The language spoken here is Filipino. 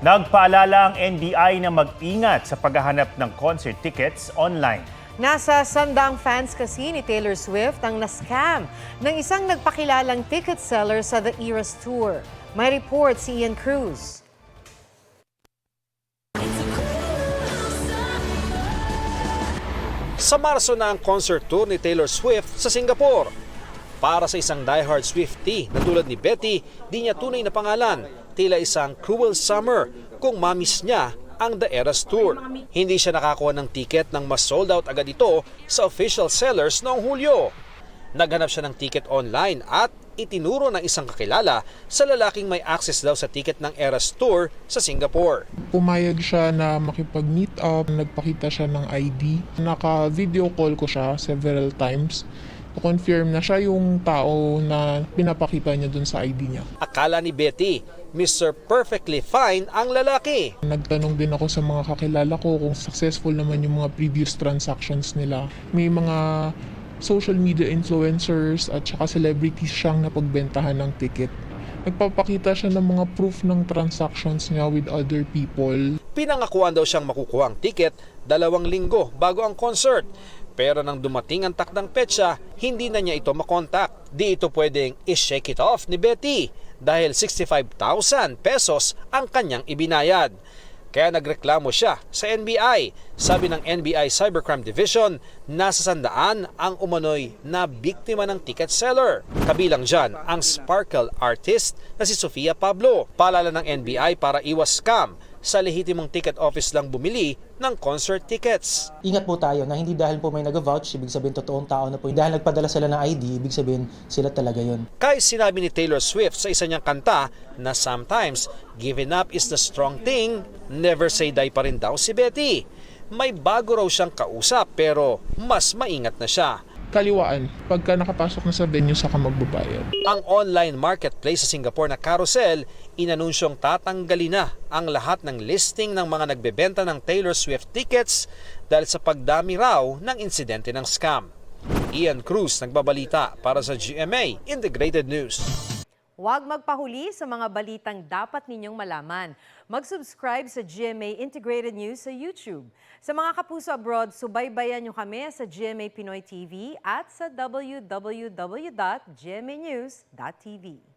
Nagpaalala ang NBI na mag-ingat sa paghahanap ng concert tickets online. Nasa 100 fans kasi ni Taylor Swift ang na-scam ng isang nagpakilalang ticket seller sa The Eras Tour. May report si Ian Cruz. Sa Marso na ang concert tour ni Taylor Swift sa Singapore. Para sa isang diehard Swiftie na tulad ni Betty, di niya tunay na pangalan, tila isang cruel summer kung mamis niya ang The Eras Tour. Hindi siya nakakuha ng ticket nang mas sold out agad ito sa official sellers noong Hulyo. Naghanap siya ng ticket online at itinuro ng isang kakilala sa lalaking may access daw sa ticket ng Eras Tour sa Singapore. Pumayag siya na makipag-meet up, nagpakita siya ng ID. Naka-video call ko siya several times to confirm na siya yung tao na pinapakita niya dun sa ID niya. Akala ni Betty, Mr. Perfectly Fine ang lalaki. Nagtanong din ako sa mga kakilala ko kung successful naman yung mga previous transactions nila. May mga social media influencers at saka celebrities siyang napagbentahan ng ticket. Nagpapakita siya ng mga proof ng transactions niya with other people. Pinangakuan daw siyang makukuha ang ticket 2 linggo bago ang concert. Pero nang dumating ang takdang petsa, hindi na niya ito makontak. Di ito pwedeng i-shake it off ni Betty dahil 65,000 pesos ang kanyang ibinayad. Kaya nagreklamo siya sa NBI. Sabi ng NBI Cybercrime Division, nasa 100 ang umano'y na biktima ng ticket seller. Kabilang dyan ang sparkle artist na si Sofia Pablo. Paalala ng NBI para iwas scam, sa lehitimong ticket office lang bumili ng concert tickets. Ingat po tayo na hindi dahil po may nag-vouch, ibig sabihin totoong tao na po. Dahil nagpadala sila ng ID, ibig sabihin sila talaga yon. Kaya sinabi ni Taylor Swift sa isa niyang kanta na sometimes giving up is the strong thing, never say die pa rin daw si Betty. May bago raw siyang kausap pero mas maingat na siya. Kaliwaan, pagka nakapasok na sa venue saka magbabayad. Ang online marketplace sa Singapore na Carousel, inanunsyong tatanggalin na ang lahat ng listing ng mga nagbebenta ng Taylor Swift tickets dahil sa pagdami raw ng insidente ng scam. Ian Cruz nagbabalita para sa GMA Integrated News. Huwag magpahuli sa mga balitang dapat ninyong malaman. Mag-subscribe sa GMA Integrated News sa YouTube. Sa mga kapuso abroad, subaybayan nyo kami sa GMA Pinoy TV at sa www.gmanews.tv.